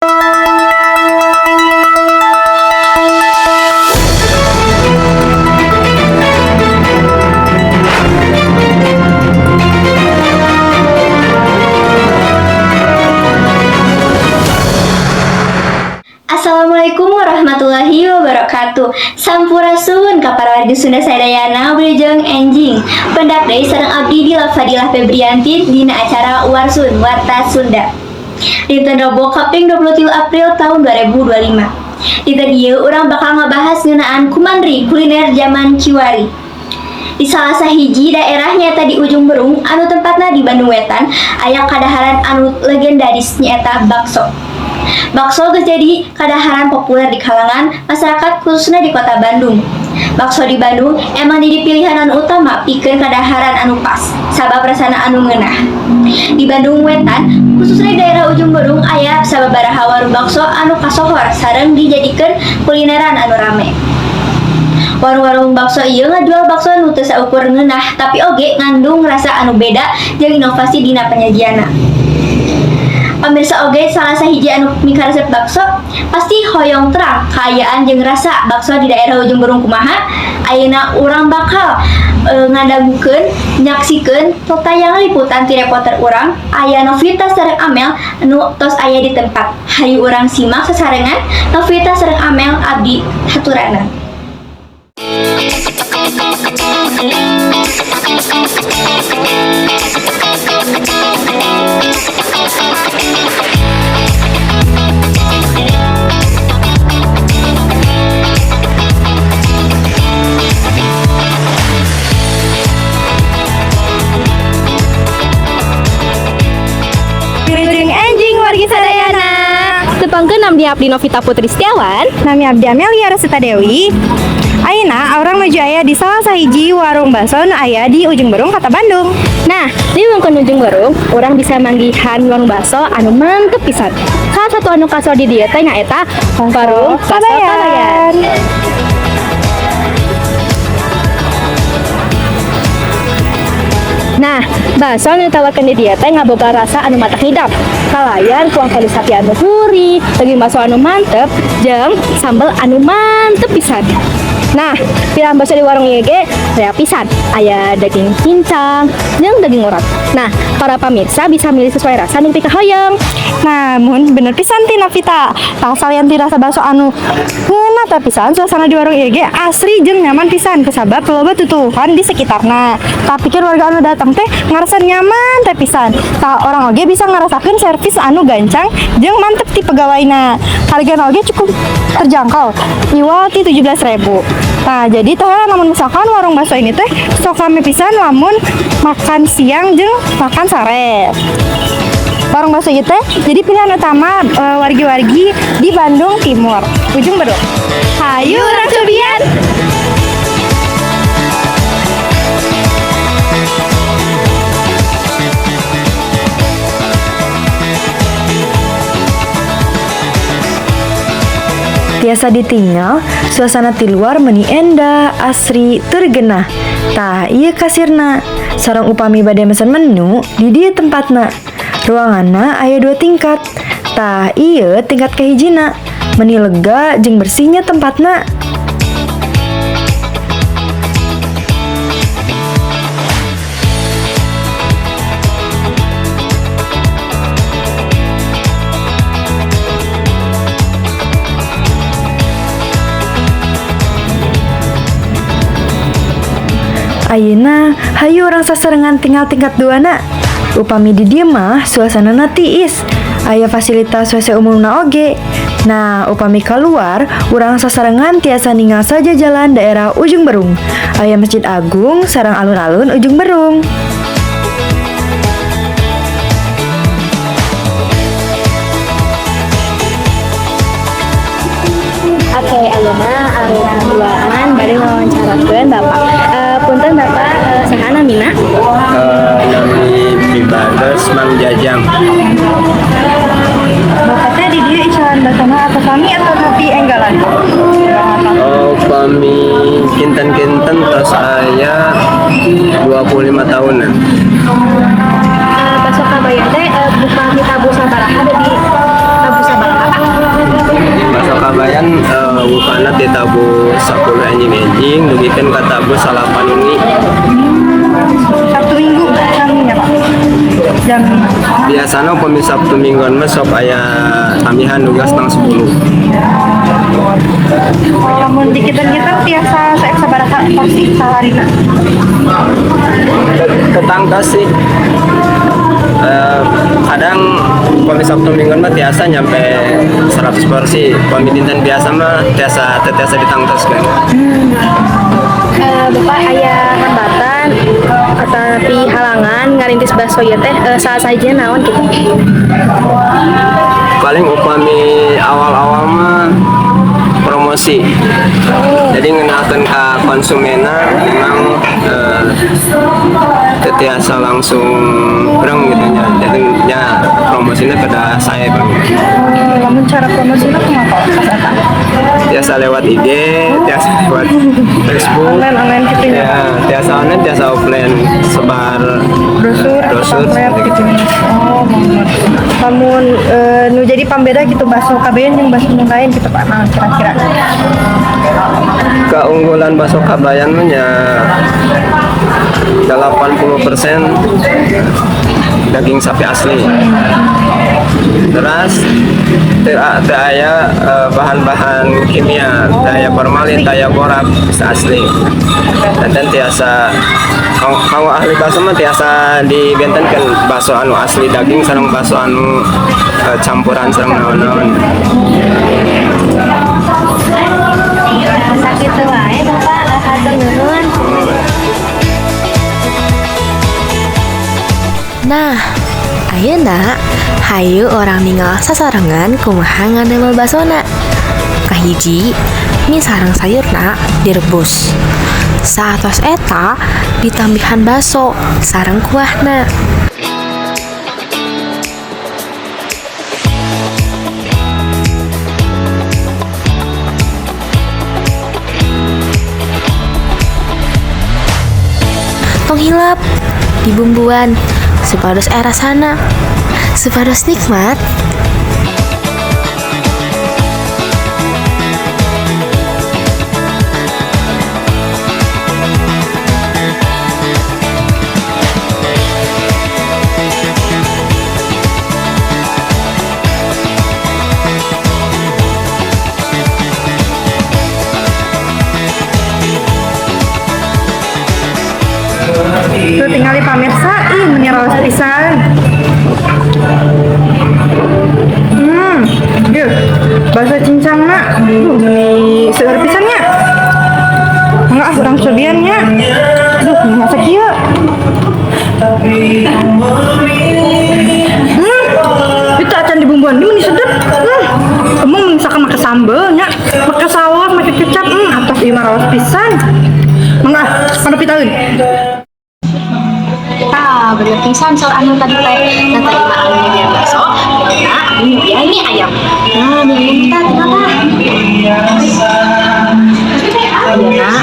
Assalamualaikum warahmatullahi wabarakatuh. Sampurasun ka para wargi Sunda sadayana wilujeng enjing. Pendak deui sareng abdi Dila Fadilah Febrianti dina acara Warsun Warta Sunda. Dinten Rebo kaping 23 April tahun 2025. Dinten ieu urang bakal ngabahas ngeunaan kumandri kuliner zaman Kiwari. Di salah sahiji daerah nyata di ujung Berung anu tempatna di Bandung Wetan aya kadaharan anu legendaris nyaeta bakso. Bakso geus jadi kadaharan populer di kalangan masyarakat khususnya di kota Bandung. Bakso di Bandung emang jadi pilihan anu utama pikeun kadaharan anu pas sabab rasana anu ngeunah. Di Bandung Wetan khususnya di daerah ujung Berung aya sababaraha warung bakso anu kasohor sareng dijadikeun kulineran anu rame. Warung-warung bakso ieu ngajual bakso anu teu saukur ngeunah tapi oge ngandung rasa anu beda jeung inovasi dina penyajianna. Pamirsa oge salah sahiji anu mikaresep bakso pasti hoyong terang kaayaan jeung rasa bakso di daerah ujung Berung kumaha. Ayeuna urang bakal ngadagukeun nyaksikeun tayang liputan ti reporter urang aya Novita sareng Amel anu tos aya di tempat. Hayu urang simak sasarengan Novita sareng Amel abdi haturana. Tepangkeun abdi Abdi Novita Putri Setiawan, nami abdi Amelia Rasita Dewi. Ayeuna urang nuju aya di salah sahiji warung bakso nu aya di ujung Berung kota Bandung. Nah, di wungkun ujung Berung, urang bisa manggihan warung bakso anu mantep pisan. Salah satu anu kaso di dieu teh nyaeta warung bakso Kabayan. Nah, bakso anu ditawarkeun di dieu teh ngaboga rasa anu mata hidap. Kalayan kuah kalu sapi anu gurih, daging bakso anu mantep, jeung sambal anu mantep pisan. Nah, pilihan bakso di warung ieu ge rea pisan. Aya daging cincang jeung daging urat. Nah, para pamirsa bisa milih sesuai rasa nu pikahoyong. Nah, mun bener pisan ti Novita. Salian ti rasa bakso anu ngeunah teh pisan, suasana di warung ieu ge asri jeung nyaman pisan kusabab loba tutuhan di sekitarna. Tapi warga anu datang teh ngarasan nyaman teh pisan. Tah orang oge bisa ngarasakeun servis anu gancang jeung mantep ti pegawaina. Hargana oge cukup terjangkau. Iwal ti 17.000. Nah, jadi teh lamun misalkan warung bakso ini teh sok rame pisan lamun makan siang jeung makan sare. Warung bakso ieu teh jadi pilihan utama wargi-wargi di Bandung Timur, ujung Berung. Hayu urang cobian. Tiasa ditinggal, suasana ti luar meuni endah, asri, tergenah. Tah, ieu kasirna. Sareng upami bade mesen menu di dieu tempatna. Ruanganna aya 2 tingkat. Tah, ieu tingkat kahijina. Meuni lega jeung bersihnya tempatna. Ayeuna hayu urang sasarengan tinggal tingkat 2na. Upami di dieu mah suasanana tiis. Aya fasilitas WC umumna oge. Nah, upami keluar urang sasarengan tiasa ninggal saja jalan daerah ujung Berung. Aya Masjid Agung sareng alun-alun ujung Berung. Oke, ayeuna arurang duaan bade wawancarakeun Bapak. Punten Bapak, saha namina? Nami Pibados Mang Jajang. Bapak teh di dieu icaran basana atau kami atau kopi enggalan? Oh, kami kinten-kinten tos aya 25 tahunan. Bakso Kabayan teh buka di Tabu Sabaraha ada di Tabu Sabaraha. 10 enjing dugikan kata bus salapan ini. Sabtu Minggu jamnya Pak. Jam Biasanya upami Sabtu Mingguan mah sok aya tamihan dugas tang 10. namun dikitan-kitan biasa saya sabaraha porsi saharina. Tetangga sih. Kadang upami Sabtu Mingguan mah tiasa nyampe 100 porsi. Upami dinten biasa mah tiasa ditangtoskeun. Bapak aya hambatan tapi halangan ngarintis bakso ya teh saat saja naon gitu. Paling upami awal-awal mah promosi. Jadi ngenalkan ke konsumennya memang tetiasa langsung breng gitu nya. Jadi ya promosinya pada saya Bang. Namun cara promosinya kenapa pas eta? Biasa lewat IG, biasa lewat Facebook. Online gitu ya. Ya, biasa online, biasa offline, sebar Brosur gitu. Oh, namun nu jadi pambeda gitu bakso kabean yang bakso nu lain gitu Pak. Nah, kira-kira Keunggulan bakso Kabayan mah nya 80% daging sapi asli. Terus teu aya bahan-bahan kimia, teu aya formalin, teu aya borak, asli. Dan tiasa kalau ahli bakso mah tiasa dibentenkeun bakso anu asli daging sareng bakso anu campuran sareng naon-naon. Sakit wae Bapak, hatur nuhun. Nah, ayeuna hayu orang ninggal sasarengan kumaha ngadamel basona. Kahiji, mie sareng sayurna direbus. Saatos eta ditambihan baso sareng kuahna. Tong hilap di bumbuan supados era sana, supados nikmat. Tuh tinggal dipamirsain menyerah pisan. Yuk, bakso cincang nak. Meni segar pisannya. Enggak, kurang cobiannya. Aduh, masa kieu. Kita acan dibumbuan, ini meni sedep. Emang misalkan make sambelnya, make saus, make kecap, atas ieu mah raos pisan. Mangga, pada pitaeun. Bener pisan soal anu tadi teh nah terima alumni biar bakso nah ini ya ini ayam nah ini kita terima nah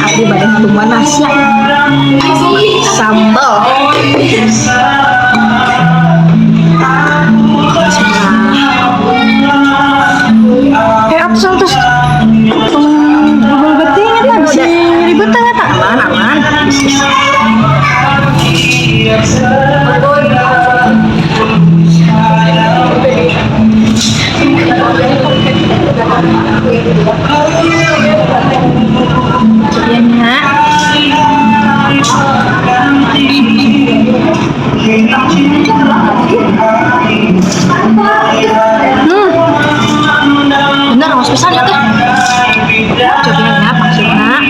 abdi badan tumbuhan nasi sambal Absen terus bubur betingnya tak bisa ribet tak aman bener mas pisan ya teh cobain maksudnya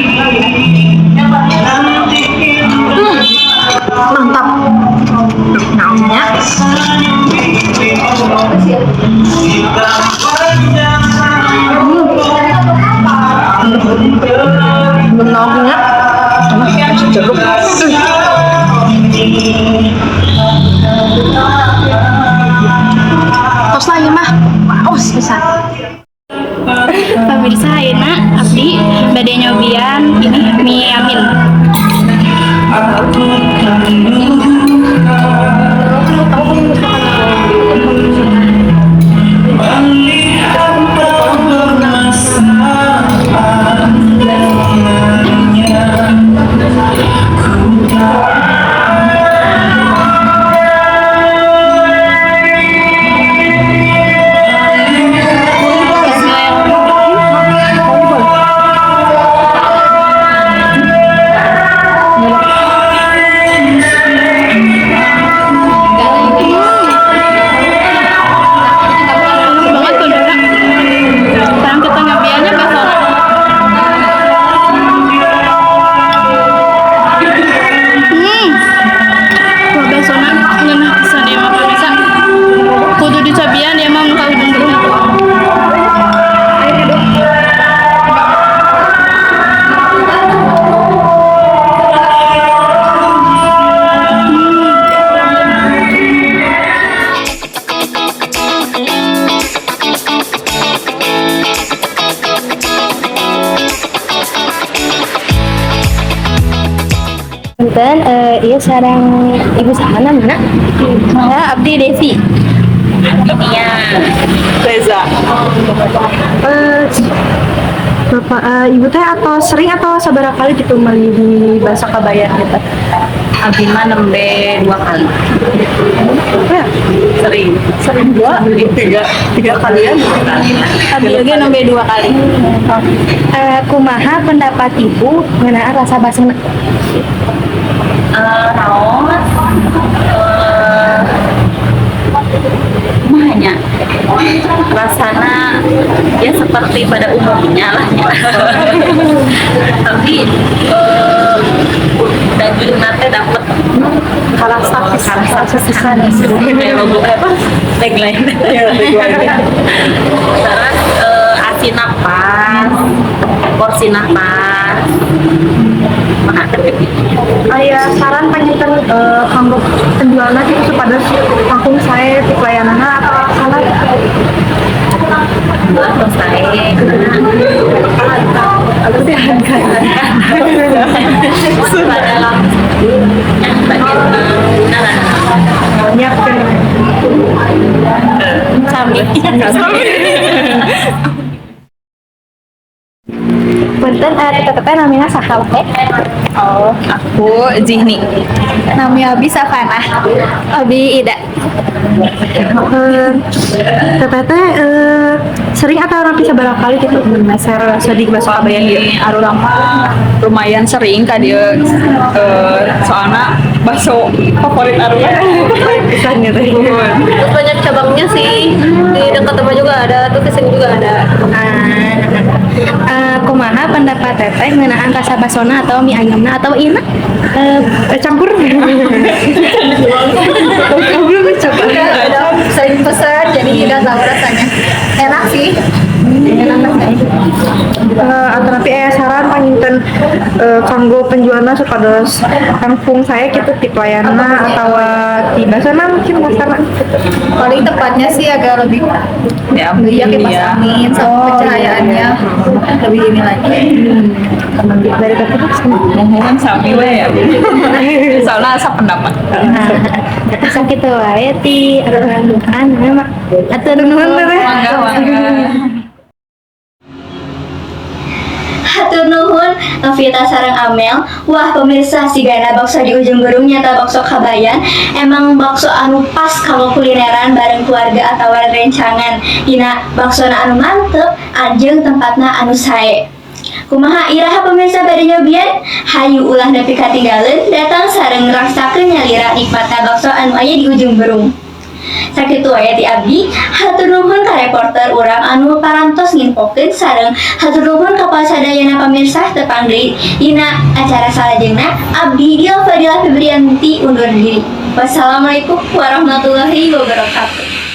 mantap naonnya belum naonnya masih jeruk tos lagi mah wow besar Pemirsa ayeuna abdi bade nyobian ini mie yamin. Punten, iya sarang ibu saha namanya? Abdi Devi. Iya. Reza. Bapak, ibu teh atau sering atau seberapa kali gitu meli di Bahasa Kabayan gitu? Abdi mah nembe 2 kali. Ya, sering tiga kalian. Abdi oge nembe 2 kali. Kumaha pendapat ibu ngeunaan rasa basuna? Naon? Mahanya rasana ya seperti pada umumnya lah ya. Tapi daging nate dapat karasa pisan logo apa tagline terus asin pas porsi pas Aya saran panjatan kanggo penjualnya gitu kepada kampung saya di pelayanannya atau salah? terus saya Punten, teteh namanya saha teh? oh aku Zihni Nami Abi Savana. Abi Ida. Teteh sering atau rapi seberapa kali gitu meser sedik Bahasa Kabayan gitu? Arurang mah lumayan sering ka dia soalnya bakso favorit Arurang Pisan gitu. Terus banyak cabangnya sih. Di dekat rumah juga ada, tuh kesini juga ada. Kumaha pendapat teteh ngeunaan rasa basona atau mie ayamna atau ina? Campur. Belum coba. Ada sering pesan jadi tidak tahu rasanya. Enak sih. Enak rasanya. Atau nanti saran panginten kanggo penjualnya supados kampung saya gitu di pelayanan atau di basana mungkin basana Paling tepatnya sih agak lebih ya ya kipas ya angin sama pencahayaannya lebih ini lagi. dari tadi mohon sami we ya soalnya asa pendapat Sakit wae ti aduh mah atuh nuhun teh. mangga Hatur nuhun, Vita sareng Amel. Wah pemirsa, sigana bakso di ujung Berung nyata bakso Kabayan emang bakso anu pas kalau kulineran bareng keluarga atau rencangan. Dina bakso anu mantep, ajeng tempatna anu sae. Kumaha iraha pemirsa bade nyobian? Hayu ulah nepi katinggaleun, datang sareng ngrassakeun nyalira nikmatna bakso anu aya di ujung Berung. Sakitu aya ti abdi, hatur nuhun ka reporter urang anu parantos nginfokeun sareng hatur nuhun ka pasadayana pamirsa tepang deui dina acara salajengna. Abdi Fadilah Febrianti undur diri. Wassalamualaikum warahmatullahi wabarakatuh.